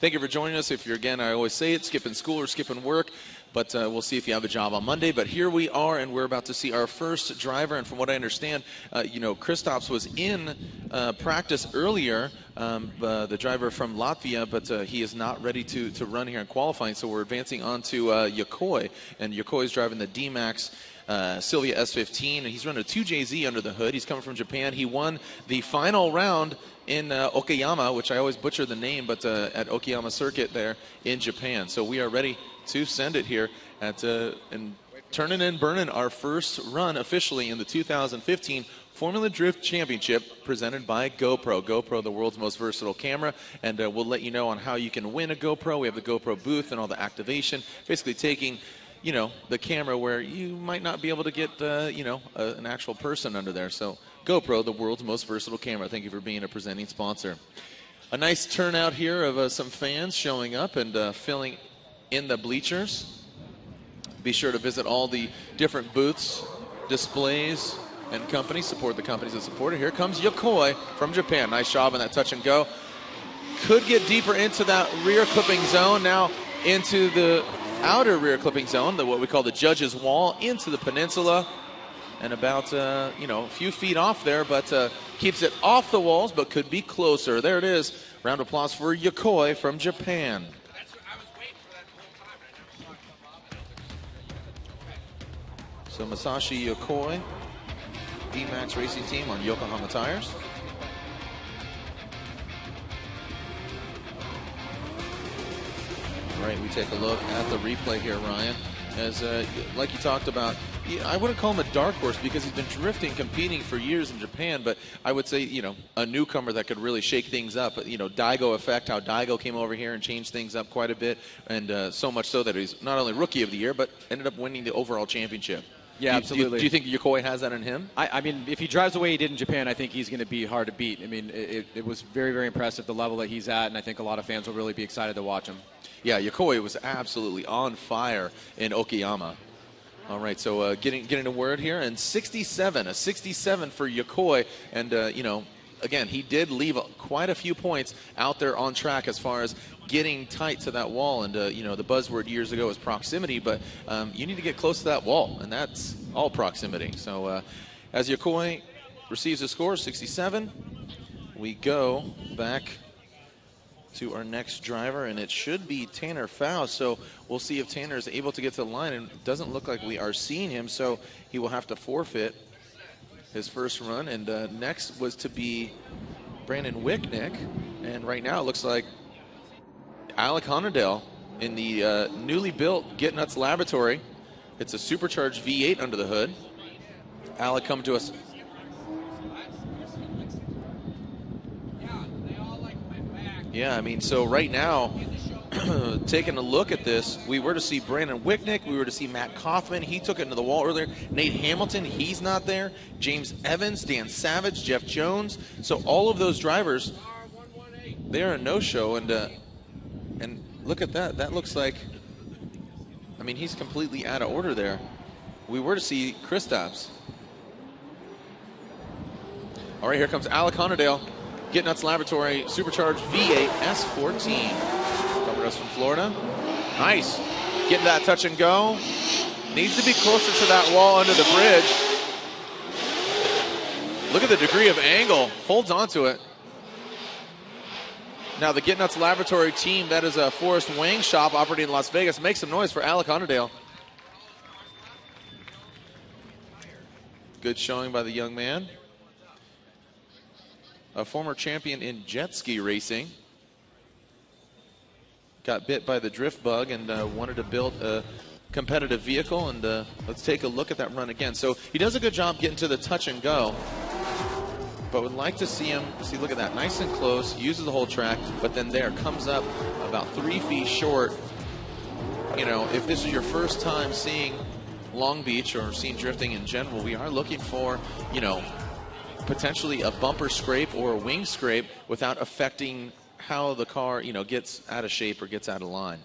thank you for joining us. If you're, again, I always say it, skipping school or skipping work, but we'll see if you have a job on Monday. But here we are, and we're about to see our first driver. And from what I understand, Kristaps was in practice earlier, the driver from Latvia, but he is not ready to run here in qualifying. So we're advancing on to Yokoi, and Yokoi is driving the D-Max Sylvia S15, and he's running a 2JZ under the hood. He's coming from Japan. He won the final round in Okayama, which I always butcher the name, but at Okayama Circuit there in Japan. So we are ready to send it here at and turning and burning our first run officially in the 2015 Formula Drift Championship presented by GoPro. GoPro, the world's most versatile camera, and we'll let you know on how you can win a GoPro. We have the GoPro booth and all the activation, basically taking the camera where you might not be able to get, an actual person under there. So GoPro, the world's most versatile camera. Thank you for being a presenting sponsor. A nice turnout here of some fans showing up and filling in the bleachers. Be sure to visit all the different booths, displays, and companies. Support the companies that support it. Here comes Yokoi from Japan. Nice job on that touch and go. Could get deeper into that rear clipping zone. Now into the outer rear clipping zone, what we call the judge's wall, into the peninsula, and about a few feet off there, but keeps it off the walls, but could be closer. There it is. Round of applause for Yokoi from Japan. So Masashi Yokoi, D-Max Racing Team on Yokohama tires. Right, we take a look at the replay here, Ryan. As like you talked about, I wouldn't call him a dark horse because he's been drifting, competing for years in Japan, but I would say, a newcomer that could really shake things up. Daigo effect, how Daigo came over here and changed things up quite a bit, and so much so that he's not only Rookie of the Year, but ended up winning the overall championship. Yeah, absolutely. Do you think Yokoi has that in him? I mean, if he drives the way he did in Japan, I think he's going to be hard to beat. I mean, it was very, very impressive, the level that he's at, and I think a lot of fans will really be excited to watch him. Yeah, Yokoi was absolutely on fire in Okayama. All right, so getting a word here, and 67 for Yokoi, and again, he did leave quite a few points out there on track as far as getting tight to that wall, and the buzzword years ago was proximity, but you need to get close to that wall, and that's all proximity. So as Yokoi receives a score, 67, we go back to our next driver, and it should be Tanner Faust. So we'll see if Tanner is able to get to the line, and it doesn't look like we are seeing him, so he will have to forfeit his first run. And next was to be Brandon Wicknick, and right now it looks like Alec Honadale in the newly built Get Nuts Laboratory. It's a supercharged V8 under the hood. Alec, come to us. Yeah, I mean, so right now, taking a look at this, we were to see Brandon Wicknick, we were to see Matt Kaufman, he took it into the wall earlier. Nate Hamilton, he's not there. James Evans, Dan Savage, Jeff Jones. So all of those drivers, they're a no-show, and look at that. That looks like, I mean, he's completely out of order there. We were to see Kristaps. All right, here comes Alec Honadale. Get Nuts Laboratory Supercharged V8 S14. Coming to us from Florida. Nice. Getting that touch and go. Needs to be closer to that wall under the bridge. Look at the degree of angle. Holds onto it. Now the Get Nuts Laboratory team, that is a Forrest Wang shop operating in Las Vegas. Make some noise for Alec Honadale. Good showing by the young man. A former champion in jet ski racing. Got bit by the drift bug and wanted to build a competitive vehicle. And let's take a look at that run again. So he does a good job getting to the touch and go. But would like to see him, look at that, nice and close, uses the whole track, but then there, comes up about 3 feet short. If this is your first time seeing Long Beach or seeing drifting in general, we are looking for, potentially a bumper scrape or a wing scrape without affecting how the car, gets out of shape or gets out of line.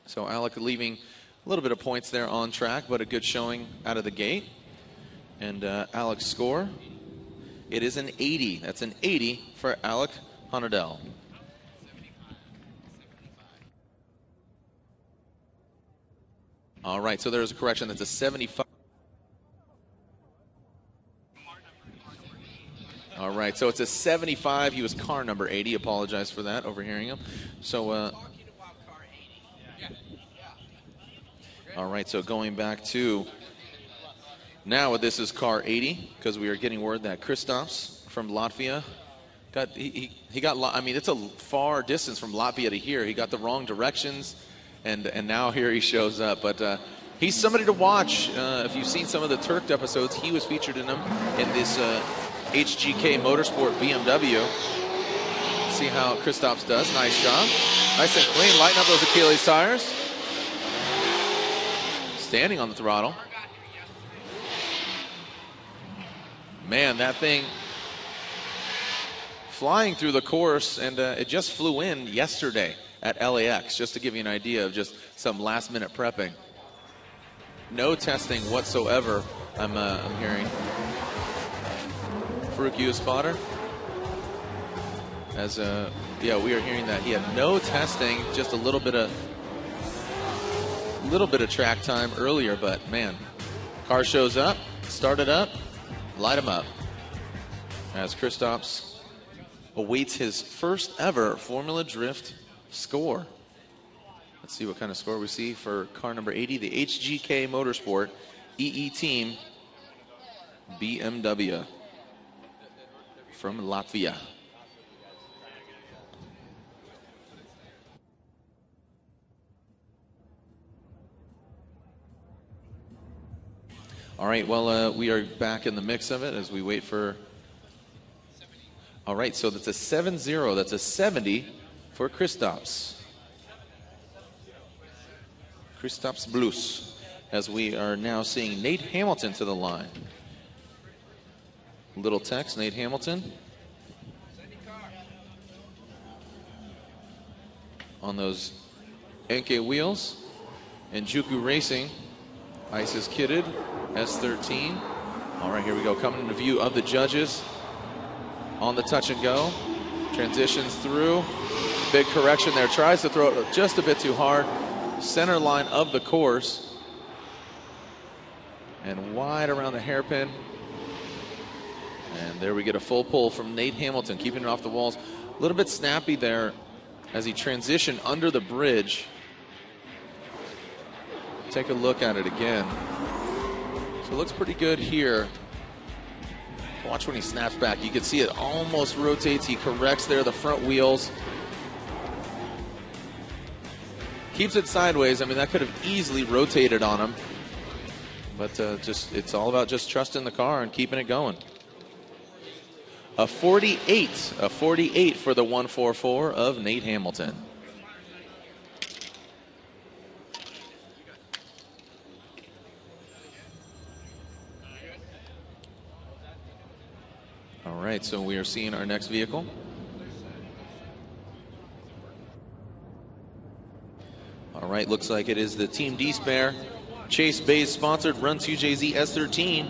So Alec leaving a little bit of points there on track, but a good showing out of the gate. And Alec's score, it is an 80. That's an 80 for Alec Honadale. All right, so there's a correction. That's a 75. All right, so it's a 75. He was car number 80. Apologize for that, overhearing him. So, all right, so going back to now, this is car 80, because we are getting word that Kristaps from Latvia he got. I mean, it's a far distance from Latvia to here. He got the wrong directions, and now here he shows up. But he's somebody to watch. If you've seen some of the Turked episodes, he was featured in them in this HGK Motorsport BMW. See how Kristaps does. Nice job. Nice and clean. Lighten up those Achilles tires. Standing on the throttle. Man, that thing flying through the course, and it just flew in yesterday at LAX, just to give you an idea of just some last-minute prepping. No testing whatsoever, I'm hearing. Farouk, you a spotter? As yeah, we are hearing that he had no testing, just a little bit of track time earlier, but man, car shows up, start it up, light him up. As Kristaps awaits his first ever Formula Drift score. Let's see what kind of score we see for car number 80, the HGK Motorsport EE Team BMW from Latvia. All right, well, we are back in the mix of it as we wait for... All right, so that's a 7-0. That's a 70 for Kristaps. Kristaps Blues, as we are now seeing Nate Hamilton to the line. Little text, Nate Hamilton. On those Enke wheels. And Juku Racing, ISIS kitted, S13. All right, here we go, coming into view of the judges. On the touch and go, transitions through, big correction there, tries to throw it just a bit too hard, center line of the course, and wide around the hairpin, and there we get a full pull from Nate Hamilton, keeping it off the walls. A little bit snappy there as he transitioned under the bridge. Take a look at it again. So it looks pretty good here. Watch when he snaps back. You can see it almost rotates. He corrects there the front wheels. Keeps it sideways. I mean, that could have easily rotated on him. But just it's all about just trusting the car and keeping it going. A 48 for the 144 of Nate Hamilton. All right, so we are seeing our next vehicle. All right, looks like it is the Team D-Spare Chase Bays sponsored Run 2JZ S13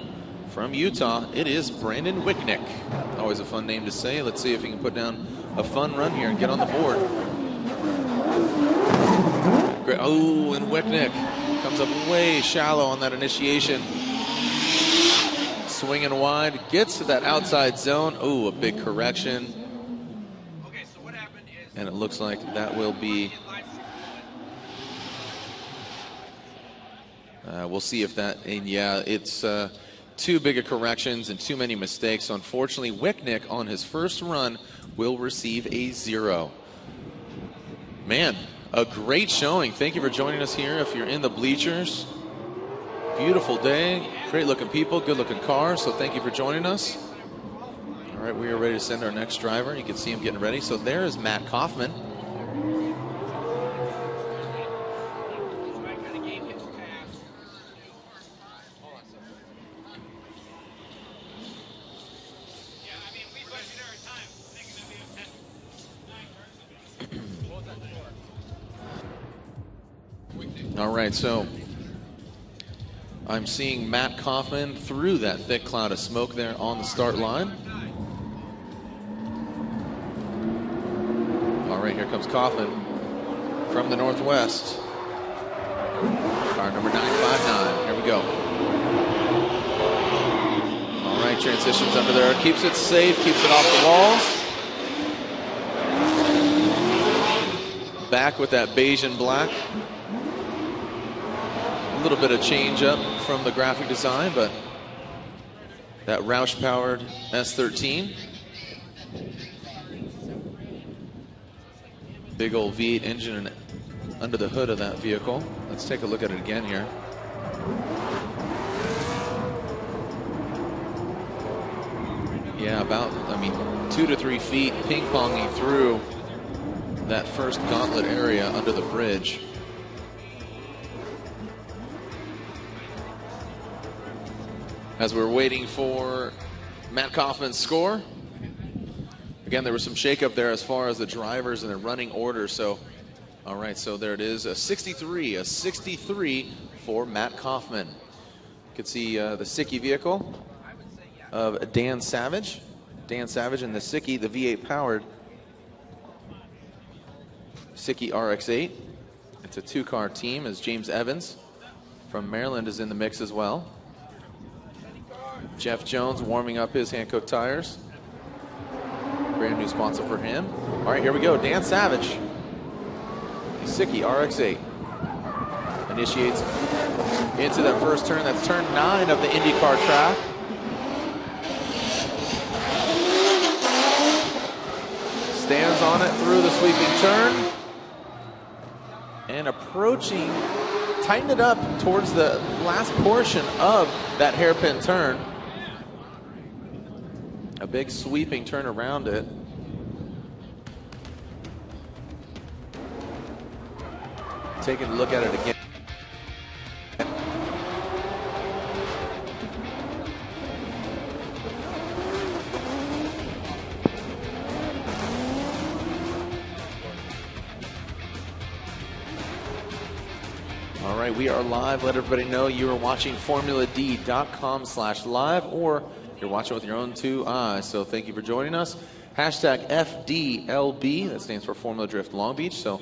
from Utah. It is Brandon Wicknick. Always a fun name to say. Let's see if he can put down a fun run here and get on the board. Great. Oh, and Wicknick comes up way shallow on that initiation. Swinging wide, gets to that outside zone. Oh, a big correction. Okay, so what happened is, and it looks like that will be... we'll see if that... And yeah, it's too big of corrections and too many mistakes. So unfortunately, Wicknick on his first run will receive a 0. Man, a great showing. Thank you for joining us here if you're in the bleachers. Beautiful day, great looking people, good looking cars, so thank you for joining us. All right, we are ready to send our next driver. You can see him getting ready. So there is Matt Kaufman. All right, so I'm seeing Matt Kaufman through that thick cloud of smoke there on the start line. All right, here comes Kaufman from the northwest. Car number 959. Here we go. All right, transitions under there. Keeps it safe, keeps it off the walls. Back with that beige and black. A little bit of change up from the graphic design, but that Roush-powered S13. Big old V8 engine under the hood of that vehicle. Let's take a look at it again here. Yeah, about, 2 to 3 feet ping-ponging through that first gauntlet area under the bridge. As we're waiting for Matt Kaufman's score. Again, there was some shakeup there as far as the drivers and the running order. So, all right, so there it is, a 63 for Matt Kaufman. You can see the Sicky vehicle of Dan Savage. Dan Savage and the Sicky, the V8 powered Sicky RX-8. It's a 2-car team as James Evans from Maryland is in the mix as well. Jeff Jones warming up his Hankook tires. Brand new sponsor for him. All right, here we go. Dan Savage. Sicky RX-8 initiates into that first turn. That's turn 9 of the IndyCar track. Stands on it through the sweeping turn. And approaching, tighten it up towards the last portion of that hairpin turn. A big sweeping turn around it. Taking a look at it again. All right, we are live. Let everybody know you are watching FormulaD.com/live, or you're watching with your own 2 eyes. So thank you for joining us. Hashtag FDLB, that stands for Formula Drift Long Beach. So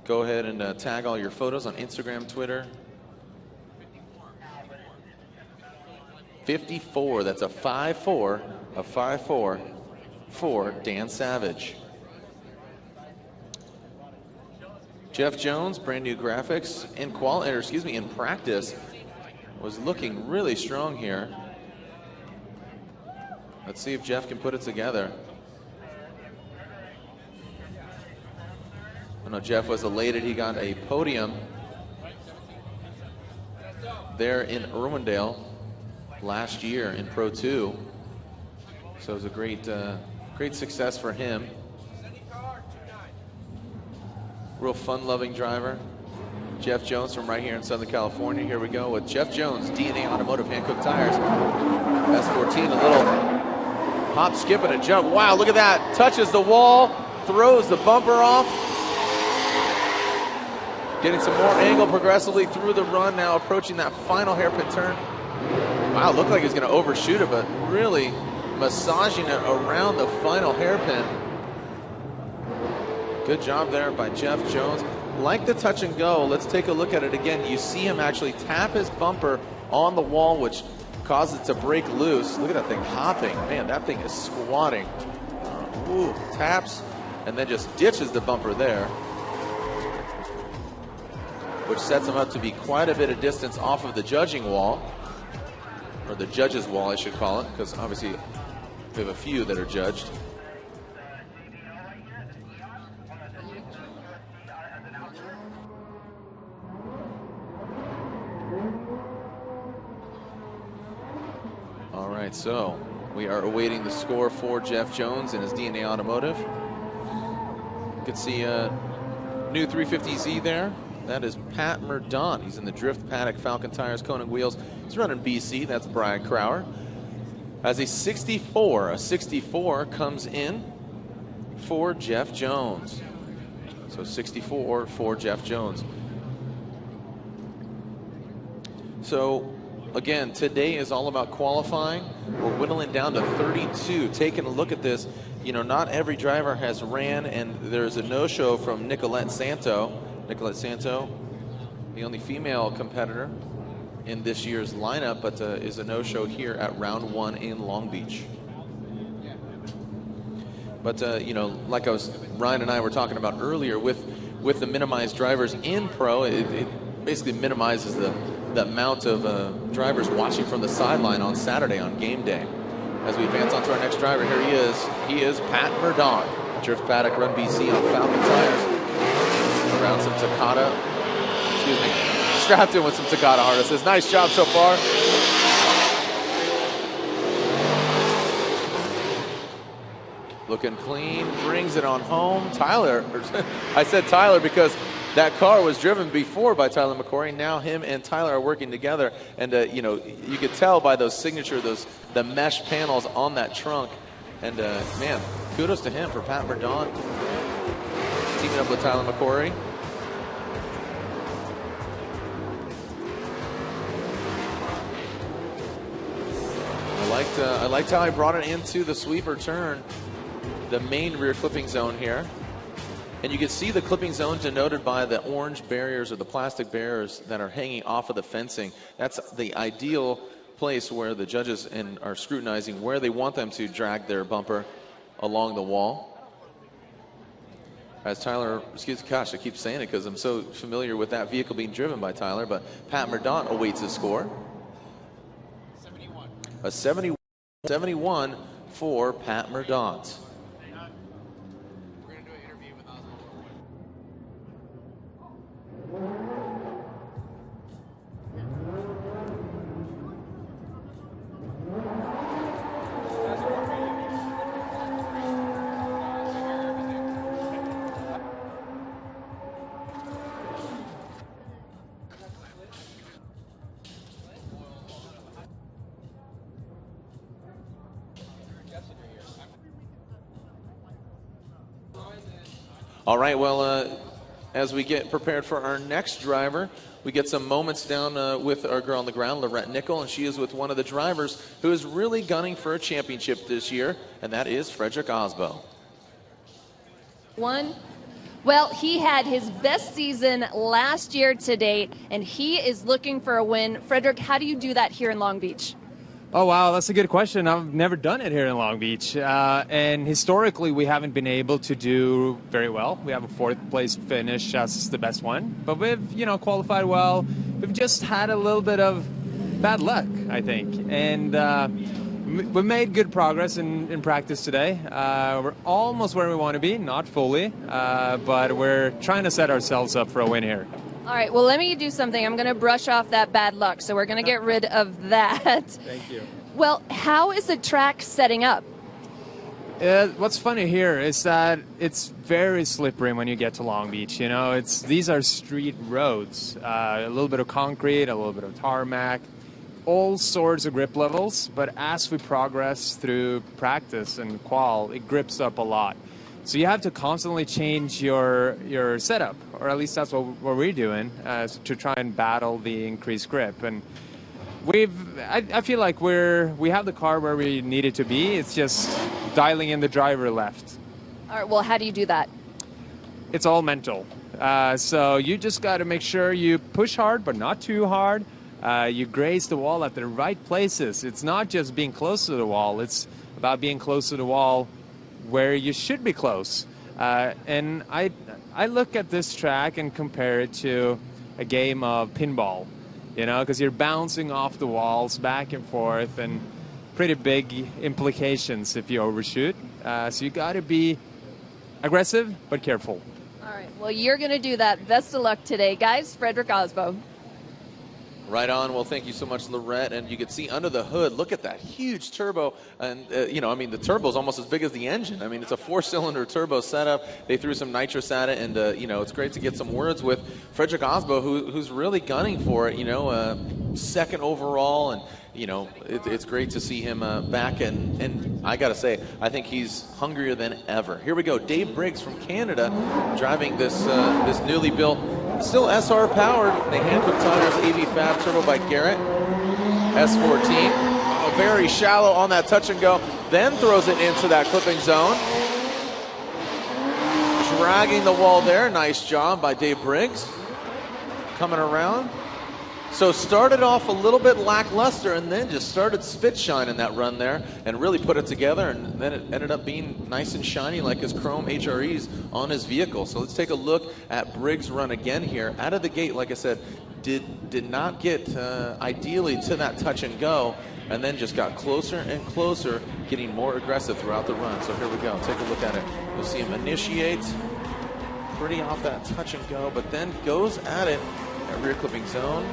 go ahead and tag all your photos on Instagram, Twitter. 54, that's a 5-4, a 5-4 for Dan Savage. Jeff Jones, brand new graphics in in practice, was looking really strong here. Let's see if Jeff can put it together. I know Jeff was elated. He got a podium there in Irwindale last year in Pro 2. So it was a great success for him. Real fun-loving driver. Jeff Jones from right here in Southern California. Here we go with Jeff Jones, DNA Automotive, Hankook tires. S14, a little hop, skip, and a jump. Wow, look at that. Touches the wall, throws the bumper off. Getting some more angle progressively through the run, now approaching that final hairpin turn. Wow, looked like he's going to overshoot it, but really massaging it around the final hairpin. Good job there by Jeff Jones. Like the touch and go, let's take a look at it again. You see him actually tap his bumper on the wall, which causes it to break loose. Look at that thing hopping. Man, that thing is squatting. Taps and then just ditches the bumper there, which sets him up to be quite a bit of distance off of the judging wall, or the judge's wall, I should call it, because obviously we have a few that are judged. All right, so we are awaiting the score for Jeff Jones and his DNA Automotive. You can see a new 350Z there. That is Pat Murdaunt. He's in the Drift Paddock Falcon Tires, Koenig Wheels. He's running BC. That's Brian Crowder. As a 64 comes in for Jeff Jones. So 64 for Jeff Jones. So again, today is all about qualifying. We're whittling down to 32. Taking a look at this, you know, not every driver has ran, and there's a no-show from Nicolette Santo. the only female competitor in this year's lineup, but is a no-show here at round 1 in Long Beach. But like Ryan and I were talking about earlier, with the minimized drivers in Pro, it basically minimizes the amount of drivers watching from the sideline on Saturday on game day. As we advance on to our next driver, here he is. He is Pat Murdaunt. Drift Paddock Run BC on Falcon tires. Around some Takata. Excuse me. Strapped in with some Takata harnesses. Nice job so far. Looking clean, brings it on home. Tyler, I said Tyler because that car was driven before by Tyler McCory. Now him and Tyler are working together. And, you could tell by those the mesh panels on that trunk. And, man, kudos to him for Pat Murdaunt teaming up with Tyler McCory. I liked how he brought it into the sweeper turn, the main rear clipping zone here. And you can see the clipping zone denoted by the orange barriers or the plastic barriers that are hanging off of the fencing. That's the ideal place where the judges are scrutinizing where they want them to drag their bumper along the wall. As Tyler, gosh, I keep saying it because I'm so familiar with that vehicle being driven by Tyler, but Pat Murdaunt awaits his score. 71. A 71 for Pat Murdaunt. We're going to do an interview with Oswald. All right, well, as we get prepared for our next driver, we get some moments down with our girl on the ground, Lorette Nickel, and she is with one of the drivers who is really gunning for a championship this year, and that is Frederick Osbo. Well, he had his best season last year to date, and he is looking for a win. Frederick, how do you do that here in Long Beach? Oh, wow, that's a good question. I've never done it here in Long Beach. And historically, we haven't been able to do very well. We have a 4th place finish as the best one. But we've, qualified well. We've just had a little bit of bad luck, I think. And we made good progress in practice today. We're almost where we want to be, not fully. But we're trying to set ourselves up for a win here. All right, well, let me do something. I'm going to brush off that bad luck, so we're going to get rid of that. Thank you. Well, how is the track setting up? What's funny here is that it's very slippery when you get to Long Beach. These are street roads, a little bit of concrete, a little bit of tarmac, all sorts of grip levels. But as we progress through practice and qual, it grips up a lot. So you have to constantly change your setup, or at least that's what we're doing, to try and battle the increased grip. And I feel like we have the car where we need it to be. It's just dialing in the driver left. All right, well, how do you do that? It's all mental. So you just got to make sure you push hard, but not too hard. You graze the wall at the right places. It's not just being close to the wall. It's about being close to the wall where you should be close. And I look at this track and compare it to a game of pinball, because you're bouncing off the walls back and forth, and pretty big implications if you overshoot. So you got to be aggressive but careful. All right, well, you're going to do that. Best of luck today, guys. Frederick Osbo. Right on. Well, thank you so much, Lorette. And you can see under the hood, look at that huge turbo. And, the turbo is almost as big as the engine. I mean, it's a 4-cylinder turbo setup. They threw some nitrous at it. And, it's great to get some words with Frederick Osbo, who's really gunning for it, second overall. And, it's great to see him back. And I got to say, I think he's hungrier than ever. Here we go. Dave Briggs from Canada driving this newly built, still SR powered, the Hankook Tires AV Fab Turbo by Garrett S14. Very shallow on that touch and go, then throws it into that clipping zone. Dragging the wall there. Nice job by Dave Briggs. coming around. So started off a little bit lackluster and then just started spit shining that run there and really put it together, and then it ended up being nice and shiny like his chrome HREs on his vehicle. So let's take a look at Briggs' run again here. Out of the gate, like I said, did not get ideally to that touch and go, and then just got closer and closer, getting more aggressive throughout the run. So here we go. Take a look at it. You'll see him initiate pretty off that touch and go, but then goes at it at rear clipping zone.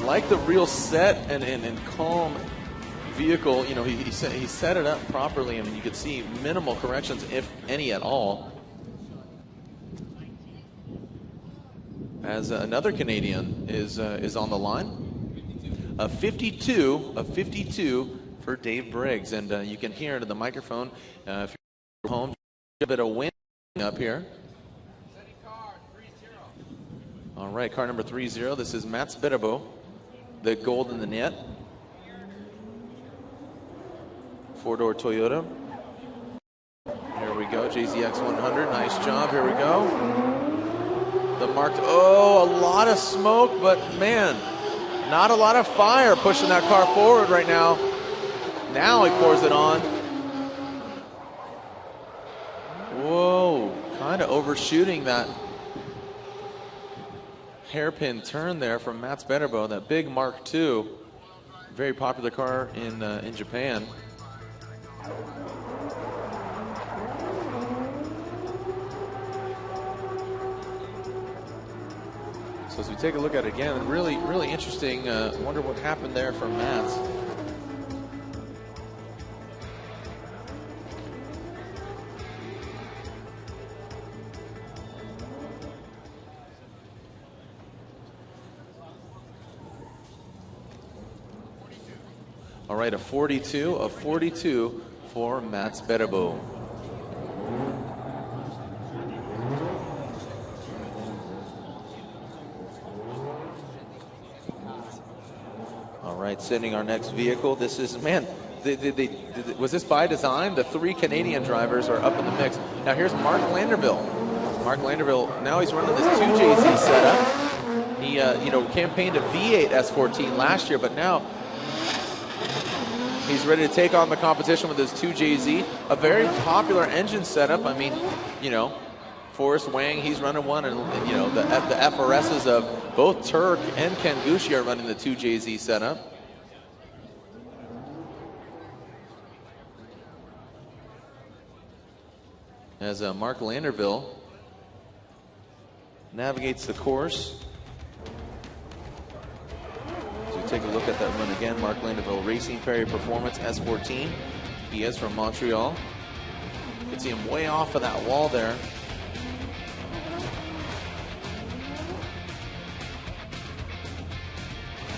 Like the real set and calm vehicle, you know, he set it up properly, and you could see minimal corrections, if any at all. As another Canadian is on the line, a 52 for Dave Briggs, and you can hear into the microphone if you're home. A bit of wind up here. All right, car number 30. This is Mats Bedabo. The gold in the net. Four-door Toyota. Here we go, JZX 100, nice job, here we go. The marked, a lot of smoke, but man, not a lot of fire pushing that car forward right now. Now he pours it on. Whoa, kind of overshooting that hairpin turn there from Mats Bedabo, that big Mark II, very popular car in Japan. So as we take a look at it again, really interesting. Wonder what happened there for Mats. All right, a 42 for Mats Bedabo. All right, sending our next vehicle. This is, man, was this by design? The 3 Canadian drivers are up in the mix. Now here's Mark Landerville. Mark Landerville, now he's running this 2JZ setup. He, campaigned a V8 S14 last year, but now he's ready to take on the competition with his 2JZ, a very popular engine setup. I mean, Forrest Wang, he's running one, and the FRSs of both Turk and Ken Gucci are running the 2JZ setup. As Mark Landerville navigates the course. Take a look at that run again. Mark Landerville, Racing Perry Performance S14. He is from Montreal. You can see him way off of that wall there.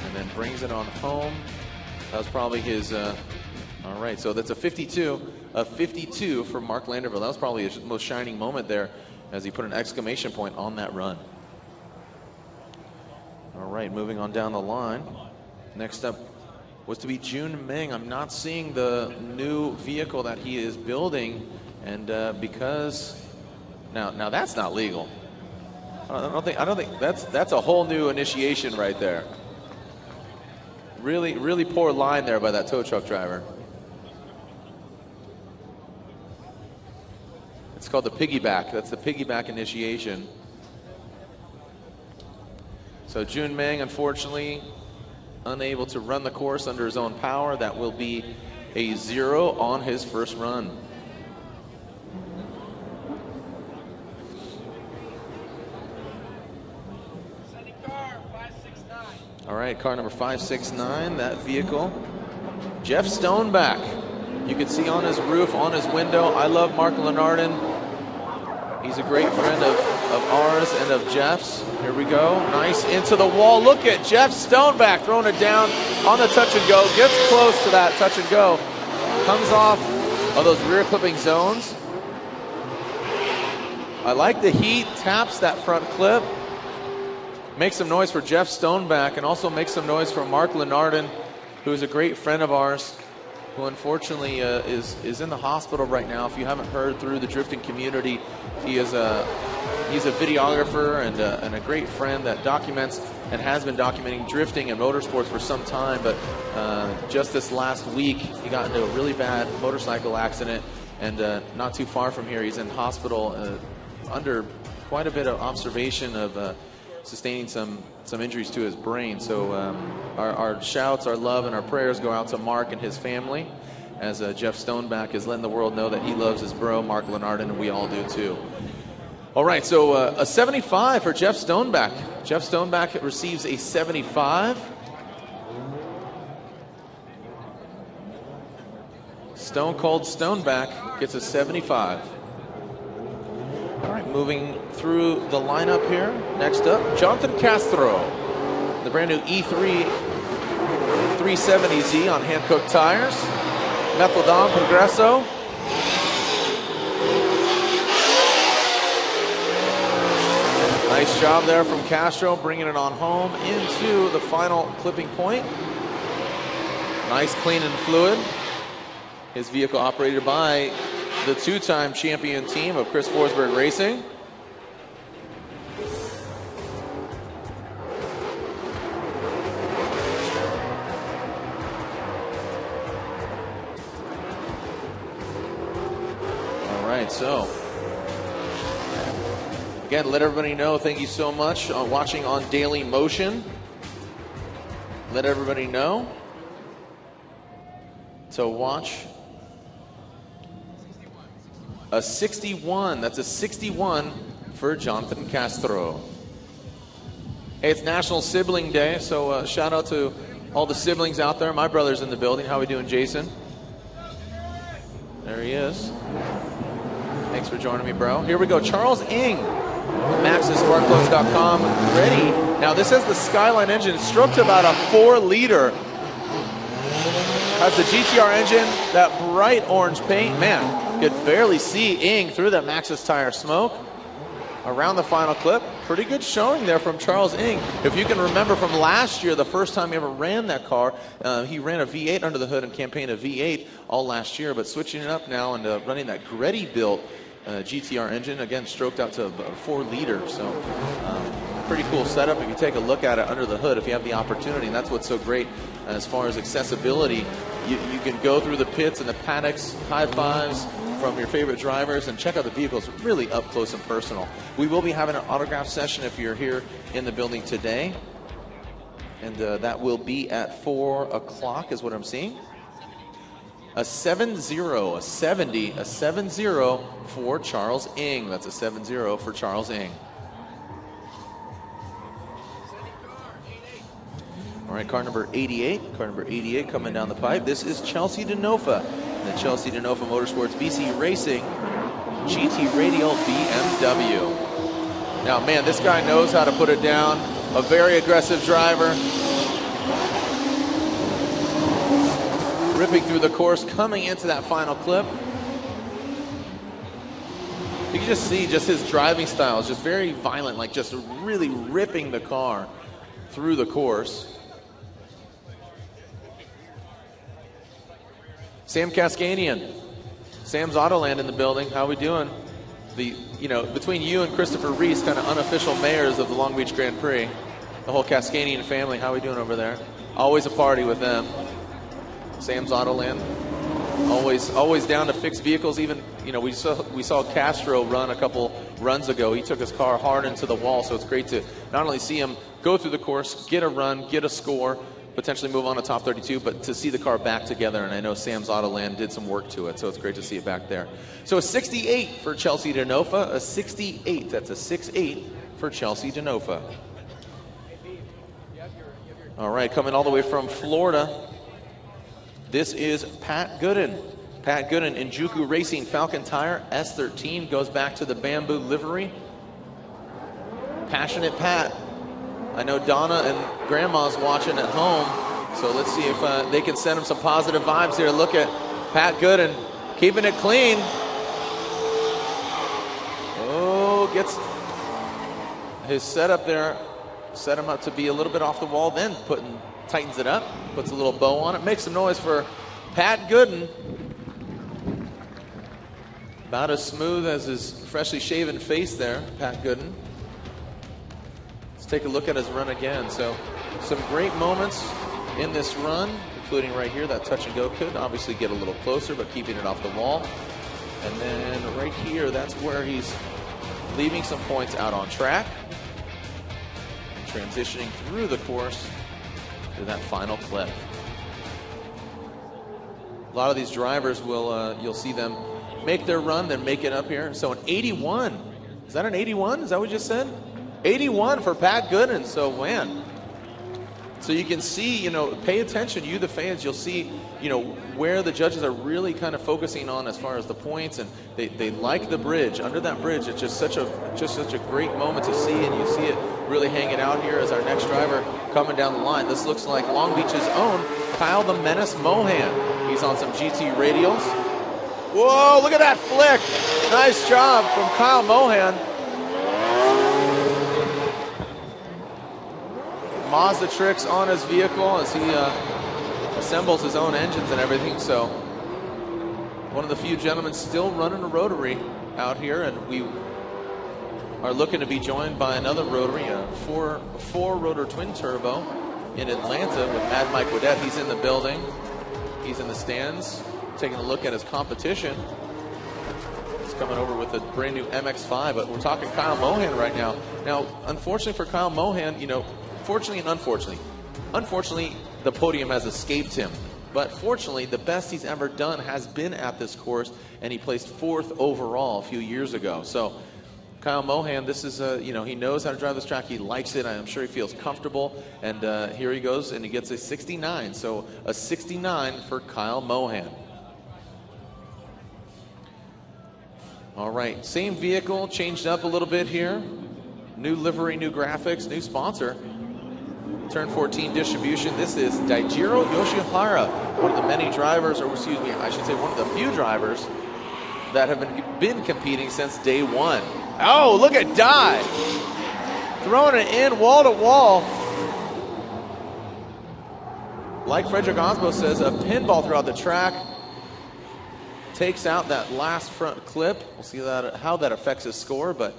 And then brings it on home. That was probably his, all right, so that's a 52 for Mark Landerville. That was probably his most shining moment there as he put an exclamation point on that run. All right, moving on down the line. Next up was to be Jun Meng. I'm not seeing the new vehicle that he is building, and because now that's not legal. I don't think that's a whole new initiation right there. Really poor line there by that tow truck driver. It's called the piggyback. That's the piggyback initiation. So Jun Meng, unfortunately, unable to run the course under his own power. That will be a 0 on his first run. All right, car number 569, that vehicle. Jeff Stoneback. You can see on his roof, on his window, I love Mark Lenardin. He's a great friend of ours and of Jeff's. Here we go. Nice into the wall. Look at Jeff Stoneback throwing it down on the touch and go. Gets close to that touch and go. Comes off of those rear clipping zones. I like the heat. Taps that front clip. Makes some noise for Jeff Stoneback, and also makes some noise for Mark Lenardin, who is a great friend of ours. who unfortunately is in the hospital right now. If you haven't heard through the drifting community, he's a videographer and a great friend that documents and has been documenting drifting and motorsports for some time. But just this last week, he got into a really bad motorcycle accident, and not too far from here, he's in hospital under quite a bit of observation of sustaining some injuries to his brain. So our shouts, our love, and our prayers go out to Mark and his family, as Jeff Stoneback is letting the world know that he loves his bro, Mark Lenardin, and we all do too. All right, so a 75 for Jeff Stoneback. Jeff Stoneback receives a 75. Stone Cold Stoneback gets a 75. All right, moving through the lineup here. Next up, Jonathan Castro, the brand new E3 370Z on hand-cooked tires. Methodon Progresso. Nice job there from Castro, bringing it on home into the final clipping point. Nice, clean, and fluid. His vehicle operated by the two-time champion team of Chris Forsberg Racing. All right, so again, let everybody know, thank you so much on watching on Daily Motion. Let everybody know to watch a 61. That's a 61 for Jonathan Castro. Hey, it's National Sibling Day, so shout out to all the siblings out there. My brother's in the building. How we doing, Jason? There he is. Thanks for joining me, bro. Here we go. Charles Ng, MaxSparkplugs.com, ready. Now, this has the Skyline engine, stroked to about a 4-liter. Has the GTR engine, that bright orange paint. Man, could barely see Ng through that Maxxis tire smoke. Around the final clip, pretty good showing there from Charles Ng. If you can remember from last year, the first time he ever ran that car, he ran a V8 under the hood and campaigned a V8 all last year, but switching it up now and running that Greddy-built GTR engine, again, stroked out to about 4 liters. So pretty cool setup if you take a look at it under the hood, if you have the opportunity. And that's what's so great as far as accessibility. You can go through the pits and the paddocks, high fives from your favorite drivers, and check out the vehicles really up close and personal. We will be having an autograph session if you're here in the building today, and that will be at 4 o'clock is what I'm seeing. A 7-0, a 70, a 7-0 for Charles Ng. That's a 7-0 for Charles Ng. All right, car number 88. Car number 88 coming down the pipe. This is Chelsea Denofa. The Chelsea Denofa Motorsports BC Racing GT Radial BMW. Now, man, this guy knows how to put it down. A very aggressive driver. Ripping through the course, coming into that final clip. You can just see just his driving style is just very violent, like just really ripping the car through the course. Sam Cascadian, Sam's Autoland in the building. How we doing? Between you and Christopher Reese, kind of unofficial mayors of the Long Beach Grand Prix, the whole Cascadian family. How we doing over there? Always a party with them. Sam's Autoland, always down to fix vehicles. Even we saw Castro run a couple runs ago. He took his car hard into the wall, so it's great to not only see him go through the course, get a run, get a score, potentially move on to top 32, but to see the car back together. And I know Sam's Autoland did some work to it, so it's great to see it back there. So a 68 for Chelsea Denofa, a 68. That's a 6-8 for Chelsea Denofa. All right, coming all the way from Florida, this is Pat Gooden. Pat Gooden in Juku Racing Falcon Tire S13, goes back to the bamboo livery. Passionate Pat. I know Donna and Grandma's watching at home, so let's see if they can send him some positive vibes here. Look at Pat Gooden keeping it clean. Oh, gets his setup there, set him up to be a little bit off the wall, then tightens it up, puts a little bow on it. Makes some noise for Pat Gooden, about as smooth as his freshly shaven face there, Pat Gooden. Let's take a look at his run again. So some great moments in this run, including right here, that touch and go could obviously get a little closer, but keeping it off the wall. And then right here, that's where he's leaving some points out on track. Transitioning through the course to that final clip. A lot of these drivers will, you'll see them make their run, then make it up here. So an 81. Is that an 81? Is that what you just said? 81 for Pat Gooden. So, man. So you can see, you know, pay attention, you the fans, you'll see, you know, where the judges are really kind of focusing on as far as the points, and they like the bridge. Under that bridge, it's just such a great moment to see, and you see it really hanging out here as our next driver coming down the line. This looks like Long Beach's own Kyle the Menace Mohan. He's on some GT radials. Whoa, look at that flick. Nice job from Kyle Mohan. Mazda tricks on his vehicle as he assembles his own engines and everything. So one of the few gentlemen still running a rotary out here, and we are looking to be joined by another rotary, a four rotor twin turbo in Atlanta with Mad Mike Wadette. He's in the building. He's in the stands taking a look at his competition. He's coming over with a brand new MX-5, but we're talking Kyle Mohan right now. Now, unfortunately for Kyle Mohan, you know, fortunately and unfortunately. Unfortunately, the podium has escaped him. But fortunately, the best he's ever done has been at this course, and he placed 4th overall a few years ago. So Kyle Mohan, this is, you know, he knows how to drive this track. He likes it. I'm sure he feels comfortable. And here he goes, and he gets a 69. So a 69 for Kyle Mohan. All right, same vehicle, changed up a little bit here. New livery, new graphics, new sponsor. Turn 14 distribution. This is Daijiro Yoshihara, one of the many drivers, or excuse me, I should say one of the few drivers that have been competing since day one. Oh, look at Dai. Throwing it in wall to wall. Like Frederick Osbo says, a pinball throughout the track. Takes out that last front clip. We'll see that, how that affects his score, but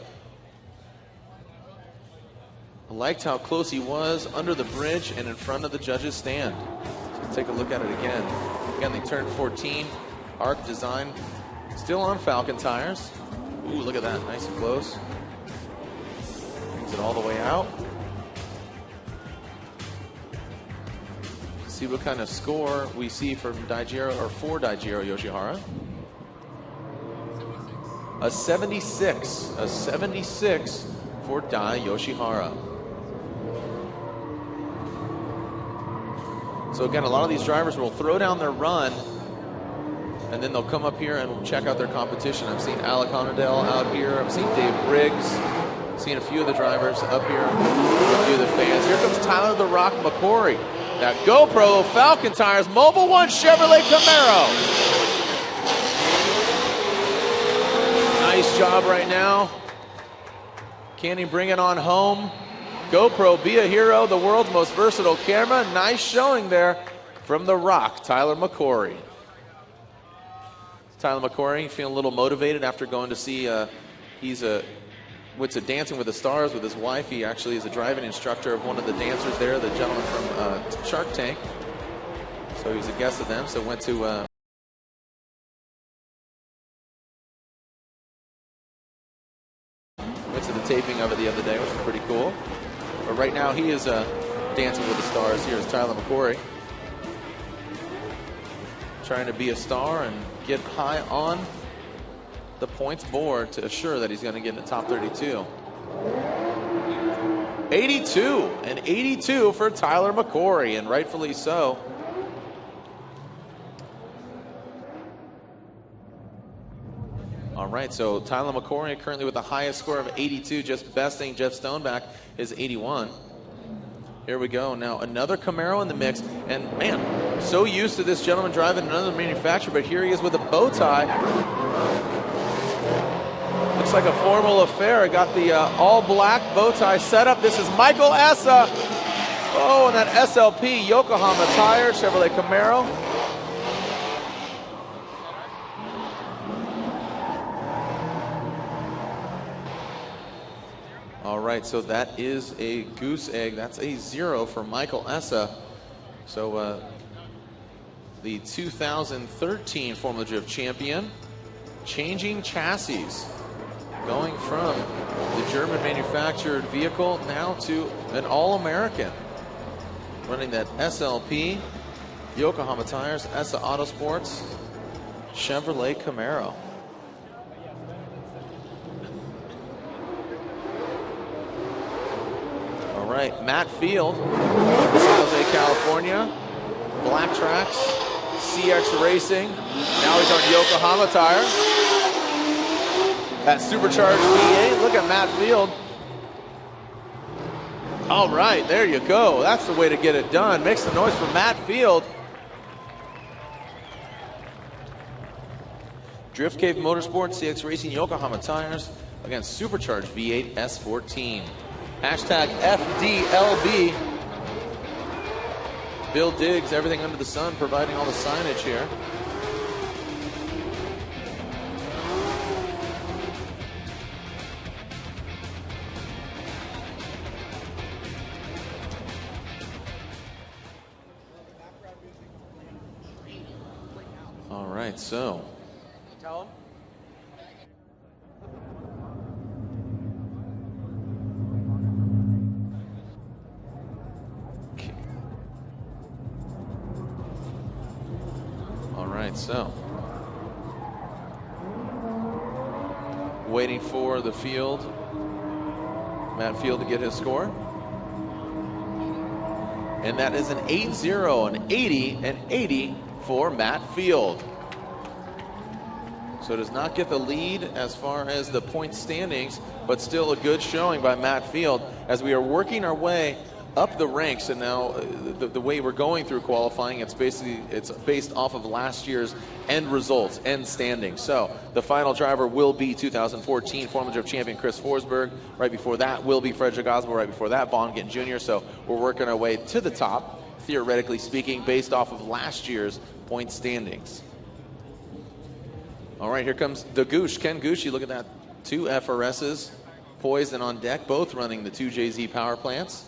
I liked how close he was under the bridge and in front of the judges' stand. So let's take a look at it again. Again, they turned 14. Arc design still on Falcon tires. Ooh, look at that, nice and close. Brings it all the way out. See what kind of score we see from Daijiro, or for Daijiro Yoshihara. A 76. A 76 for Dai Yoshihara. So again, a lot of these drivers will throw down their run, and then they'll come up here and check out their competition. I've seen Alec Onadell out here. I've seen Dave Briggs. I've seen a few of the drivers up here. A few of the fans. Here comes Tyler the Rock McCory. That GoPro Falcon tires, Mobile One Chevrolet Camaro. Nice job right now. Can he bring it on home? GoPro, be a hero, the world's most versatile camera. Nice showing there from the Rock, Tyler McCory. Tyler McCory feeling a little motivated after going to see, went to Dancing with the Stars with his wife. He actually is a driving instructor of one of the dancers there, the gentleman from Shark Tank. So he was a guest of them, so went to the taping of it the other day, which was pretty cool. But right now he is Dancing with the Stars. Here's Tyler McCory. Trying to be a star and get high on the points board to assure that he's going to get in the top 32. 82, and 82 for Tyler McCory, and rightfully so. All right, so Tyler McCory currently with the highest score of 82, just besting Jeff Stoneback, his 81. Here we go. Now another Camaro in the mix, and man, so used to this gentleman driving another manufacturer, but here he is with a bow tie. Looks like a formal affair. I got the all-black bow tie set up. This is Michael Essa. Oh, and that SLP Yokohama tire, Chevrolet Camaro. All right, so that is a goose egg. That's a 0 for Michael Essa. So the 2013 Formula Drift champion, changing chassis, going from the German manufactured vehicle now to an All-American, running that SLP, Yokohama Tires, Essa Autosports, Chevrolet Camaro. All right, Matt Field, San Jose, California, Black Tracks, CX Racing. Now he's on Yokohama Tire. That supercharged V8. Look at Matt Field. All right, there you go. That's the way to get it done. Make some noise for Matt Field. Drift Cave Motorsports, CX Racing, Yokohama Tires against supercharged V8 S14. Hashtag FDLB. Bill Diggs, everything under the sun, providing all the signage here. All right, so. Tell him. All right, so. Waiting for the field. Matt Field to get his score. And that is an 8-0, an 80, and 80 for Matt Field. So does not get the lead as far as the point standings, but still a good showing by Matt Field as we are working our way up the ranks. And now the way we're going through qualifying, it's based off of last year's end results, end standings. So the final driver will be 2014 Formula Drift champion Chris Forsberg. Right before that will be Frederick Oswald. Right before that, Vaughn Gittin Jr. So we're working our way to the top, theoretically speaking, based off of last year's point standings. All right, here comes the Goosh, Ken Goosh. You look at that, 2 FRSs poised and on deck, both running the 2JZ power plants.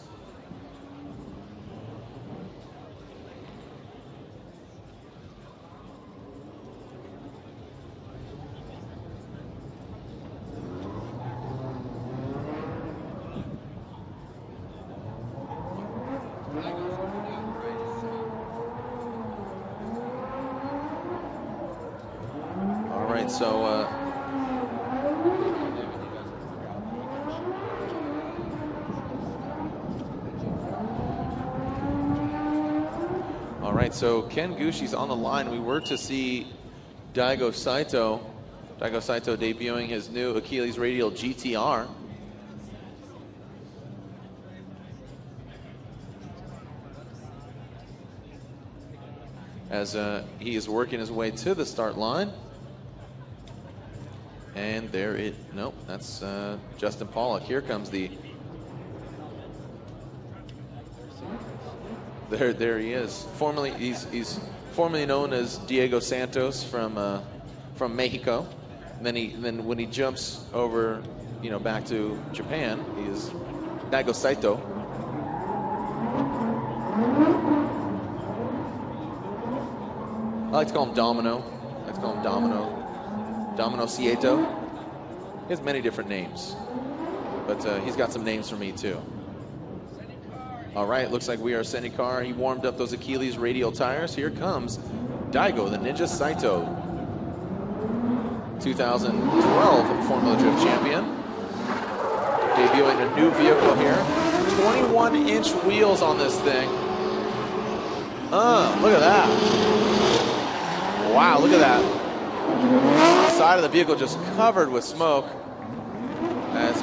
So all right, so Ken Gushi's on the line. We were to see Daigo Saito debuting his new Achilles Radial GTR. As he is working his way to the start line. And nope, that's Justin Pollock. Here comes there he is. He's formerly known as Diego Santos from Mexico. And then when he jumps over, back to Japan, he is Daigo Saito. I like to call him Domino. Domino Cieto. He has many different names, but he's got some names for me too. All right, looks like we are sending car. He warmed up those Achilles radial tires. Here comes Daigo, the Ninja Saito, 2012 Formula Drift champion. Debuting a new vehicle here. 21-inch wheels on this thing. Look at that. Wow, look at that. Side of the vehicle just covered with smoke as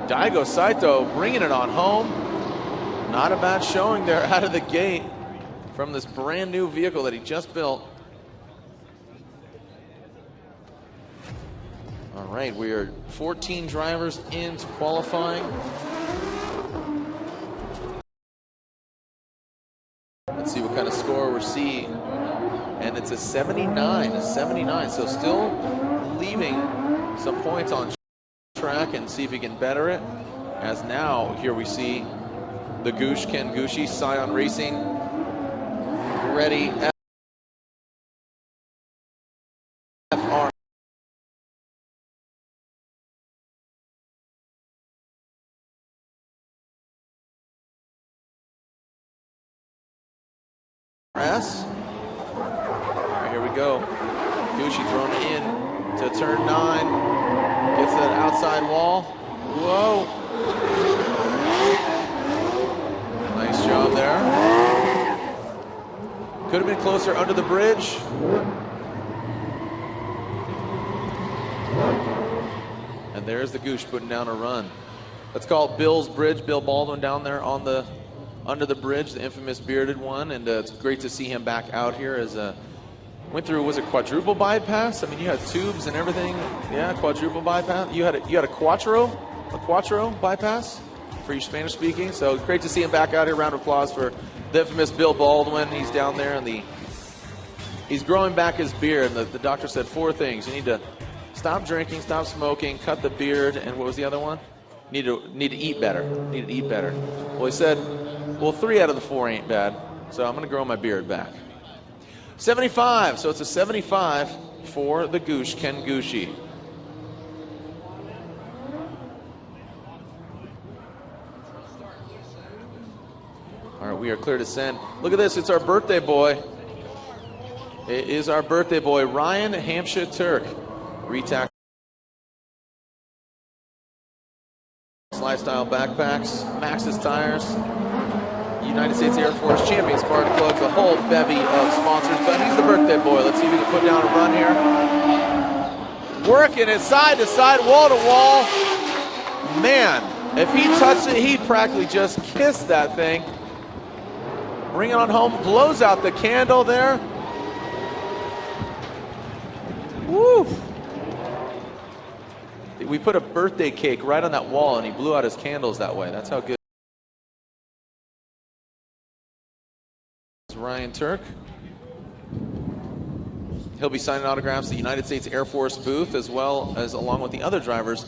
Daigo Saito bringing it on home. Not a bad showing there out of the gate from this brand new vehicle that he just built. All right, we are 14 drivers into qualifying. Let's see what kind of score we're seeing. And it's a 79, so still leaving some points on track and see if he can better it. As now, here we see the Goosh, Ken Gooshi, Scion Racing, ready. FR. S. All right, here we go. Gooshi thrown in to turn 9. Gets that outside wall. Whoa. Nice job there. Could have been closer under the bridge. And there's the Goosh putting down a run. Let's call it Bill's Bridge. Bill Baldwin down there on the under the bridge, the infamous bearded one, and it's great to see him back out here as went through, was it quadruple bypass? I mean, you had tubes and everything. Yeah, quadruple bypass. You had a quattro bypass for you Spanish speaking. So great to see him back out here. Round of applause for the infamous Bill Baldwin. He's down there and he's growing back his beard. And the doctor said 4 things. You need to stop drinking, stop smoking, cut the beard, and what was the other one? Need to eat better. Need to eat better. Well, he said, well, 3 out of the 4 ain't bad. So I'm going to grow my beard back. 75. So it's a 75 for the Goosh, Ken Gooshi. All right, we are clear to send. Look at this. It's our birthday boy. It is our birthday boy, Ryan Hampshire Turk. Retack lifestyle backpacks, Maxxis tires, United States Air Force, Champion Spark Plugs, a whole bevy of sponsors. But he's the birthday boy. Let's see if we can put down a run here. Working it side to side, wall to wall. Man, if he touched it, he practically just kissed that thing. Bring it on home, blows out the candle there. Woo! We put a birthday cake right on that wall and he blew out his candles that way. That's how good. It's Ryan Turk. He'll be signing autographs at the United States Air Force booth as well as along with the other drivers.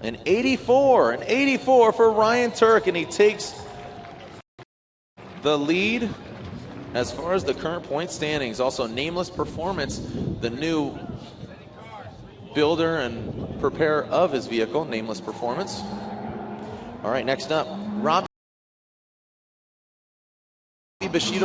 An 84 for Ryan Turk, and he takes the lead as far as the current point standings. Also, Nameless Performance, the new builder and preparer of his vehicle, Nameless Performance. All right, next up, Robbie Bushido.